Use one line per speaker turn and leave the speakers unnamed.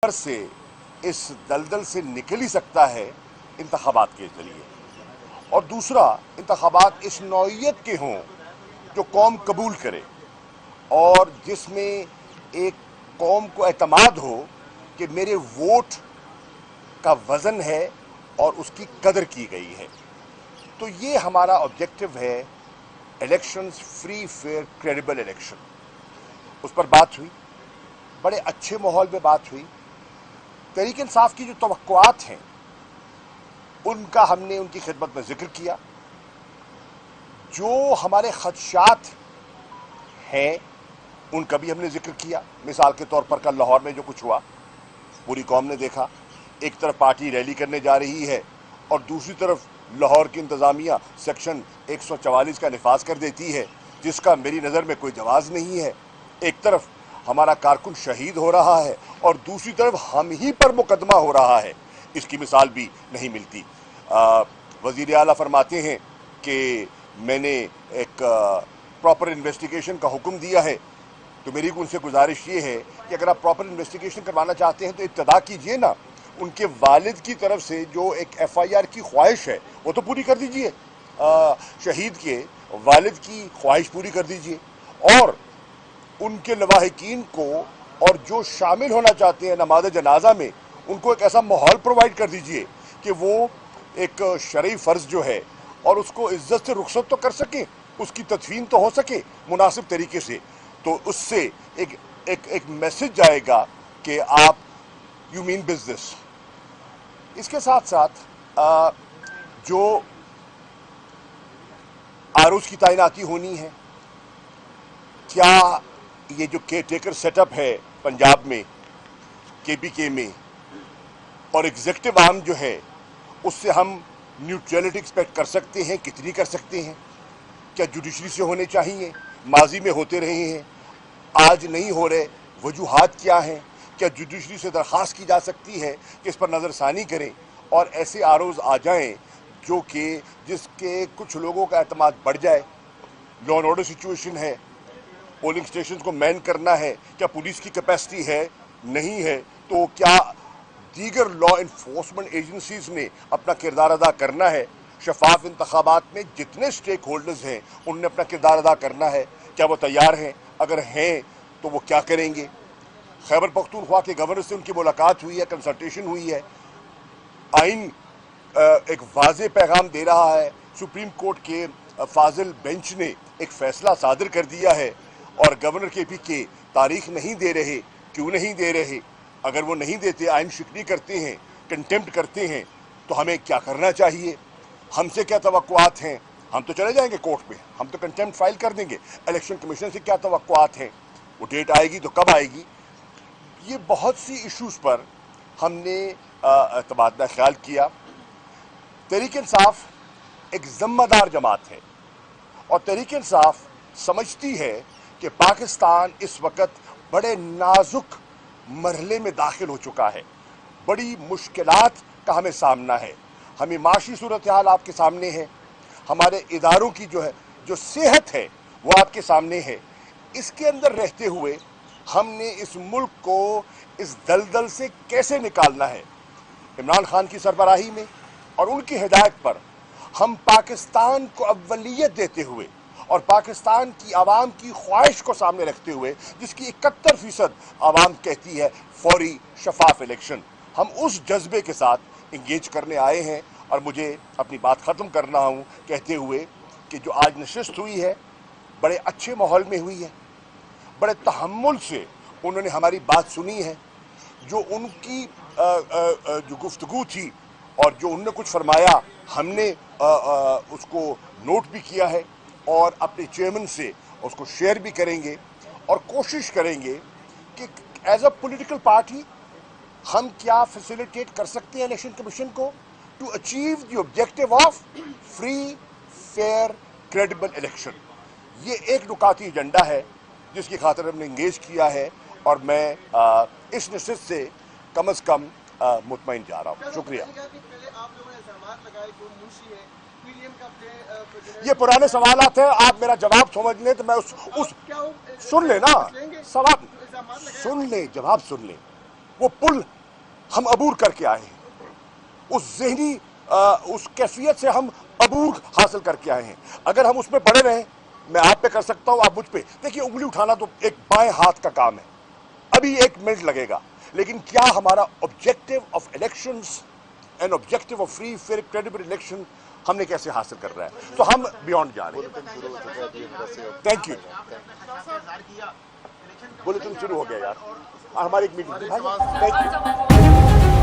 से इस दलदल से निकल ही सकता है इंतखाबात के जरिए, और दूसरा इंतखाबात इस नौइयत के हों जो कौम कबूल करे और जिसमें एक कौम को एतमाद हो कि मेरे वोट का वज़न है और उसकी कदर की गई है। तो ये हमारा ऑब्जेक्टिव है, elections free fair credible election. उस पर बात हुई, बड़े अच्छे माहौल में बात हुई। तहरीक इंसाफ की जो तवक्कुआत हैं उनका हमने उनकी खिदमत में जिक्र किया। जो हमारे खदशात हैं उनका भी हमने जिक्र किया। मिसाल के तौर पर कल लाहौर में जो कुछ हुआ पूरी कौम ने देखा। एक तरफ पार्टी रैली करने जा रही है और दूसरी तरफ लाहौर की इंतज़ामिया सेक्शन 144 का निफाज कर देती है, जिसका मेरी नज़र में कोई जवाज़ नहीं है। एक तरफ हमारा कारकुन शहीद हो रहा है और दूसरी तरफ हम ही पर मुकदमा हो रहा है। इसकी मिसाल भी नहीं मिलती। वज़ीर आला फरमाते हैं कि मैंने एक प्रॉपर इन्वेस्टिगेशन का हुक्म दिया है। तो मेरी उनसे गुजारिश ये है कि अगर आप प्रॉपर इन्वेस्टिगेशन करवाना चाहते हैं तो इब्तदा कीजिए ना, उनके वालिद की तरफ से जो एक FIR की ख्वाहिश है वो तो पूरी कर दीजिए। शहीद के वालिद की ख्वाहिश पूरी कर दीजिए और उनके लवाहिकीन को और जो शामिल होना चाहते हैं नमाज जनाजा में उनको एक ऐसा माहौल प्रोवाइड कर दीजिए कि वो एक शरई फ़र्ज जो है और उसको इज्जत से रुखसत तो कर सकें, उसकी तदफीन तो हो सके मुनासिब तरीके से। तो उससे एक मैसेज जाएगा कि आप यू मीन बिजनेस। इसके साथ साथ जो आरोज की तैनाती होनी है, क्या ये जो केयर टेकर सेटअप है पंजाब में KPK में और एग्जीक्यूटिव आर्म जो है उससे हम न्यूट्रलिटी एक्सपेक्ट कर सकते हैं? कितनी कर सकते हैं? क्या जुडिशरी से होने चाहिए? माजी में होते रहे हैं, आज नहीं हो रहे, वजूहात क्या हैं? क्या जुडिशरी से दरख्वास्त की जा सकती है कि इस पर नज़रसानी करें और ऐसे आरोज आ जाएं जो कि जिसके कुछ लोगों का एतमाद बढ़ जाए? लॉ एंड ऑर्डर सिचुएशन है, पोलिंग स्टेशन को मैन करना है, क्या पुलिस की कैपेसिटी है? नहीं है। तो क्या दीगर लॉ इन्फोर्समेंट एजेंसीज ने अपना किरदार अदा करना है? शफाफ इंतखाबात में जितने स्टेक होल्डर्स हैं उनने अपना किरदार अदा करना है। क्या वो तैयार हैं? अगर हैं तो वो क्या करेंगे? खैबर पख्तूनख्वा के गवर्नर से उनकी मुलाकात हुई है, कंसल्टेशन हुई है। आइन एक वाज़े पैगाम दे रहा है। सुप्रीम कोर्ट के फाजिल बेंच ने एक फ़ैसला सादर कर दिया है और गवर्नर KPK तारीख नहीं दे रहे। क्यों नहीं दे रहे? अगर वो नहीं देते, आइन शिकनी करते हैं, कंटेम्प्ट करते हैं, तो हमें क्या करना चाहिए? हमसे क्या तवक्कुआत हैं? हम तो चले जाएंगे कोर्ट पे, हम तो कंटेम्प्ट फाइल कर देंगे। इलेक्शन कमीशन से क्या तवक्कुआत हैं? वो डेट आएगी तो कब आएगी? ये बहुत सी इश्यूज़ पर हमने तबादला ख्याल किया। तहरीक इंसाफ एक ज़िम्मेदार जमात है और तहरीक इंसाफ समझती है कि पाकिस्तान इस वक्त बड़े नाजुक मरहले में दाखिल हो चुका है। बड़ी मुश्किलात का हमें सामना है। हमें माशी सूरत हाल आपके सामने है, हमारे इदारों की जो सेहत है वो आपके सामने है। इसके अंदर रहते हुए हमने इस मुल्क को इस दलदल से कैसे निकालना है? इमरान खान की सरबराही में और उनकी हिदायत पर हम पाकिस्तान को अव्वलियत देते हुए और पाकिस्तान की आवाम की ख्वाहिश को सामने रखते हुए, जिसकी 71% आवाम कहती है फौरी शफाफ इलेक्शन, हम उस जज्बे के साथ इंगेज करने आए हैं। और मुझे अपनी बात ख़त्म करना हूँ कहते हुए कि जो आज नशिस्त हुई है बड़े अच्छे माहौल में हुई है, बड़े तहम्मुल से उन्होंने हमारी बात सुनी है। जो उनकी जो गुफ्तगू थी और जो उन्होंने कुछ फरमाया हमने उसको नोट भी किया है और अपने चेयरमैन से उसको शेयर भी करेंगे और कोशिश करेंगे कि एज अ पॉलिटिकल पार्टी हम क्या फैसिलिटेट कर सकते हैं इलेक्शन कमीशन को to achieve the objective of free fair credible election. ये एक नुकाती एजेंडा है जिसकी खातिर हमने इंगेज किया है और मैं इस नशिस्त से कम अज़ कम मुतमईन जा रहा हूँ। शुक्रिया। ये पुराने सवालात हैं, आप मेरा जवाब समझ लें तो मैं उस सुन लें ना, सवाल सुन लें, जवाब सुन लें। وہ पुल हम अबूर करके आए हैं, उस ज़हनी उस कैफियत से हम अबूर हासिल करके आए हैं। अगर हम उसमें पड़े रहें, मैं आप पे कर सकता हूँ, आप मुझ पे। देखिए, उंगली उठाना तो एक बाएं हाथ का काम है, अभी 1 मिनट लगेगा, लेकिन क्या हमारा objective of elections and objective of free fair credible election हमने कैसे हासिल कर रहा है, तो हम बियॉन्ड जा रहे हैं। Thank you. बुलेटिन शुरू हो गया यार, हमारी एक मीटिंग थी भाई। Thank you.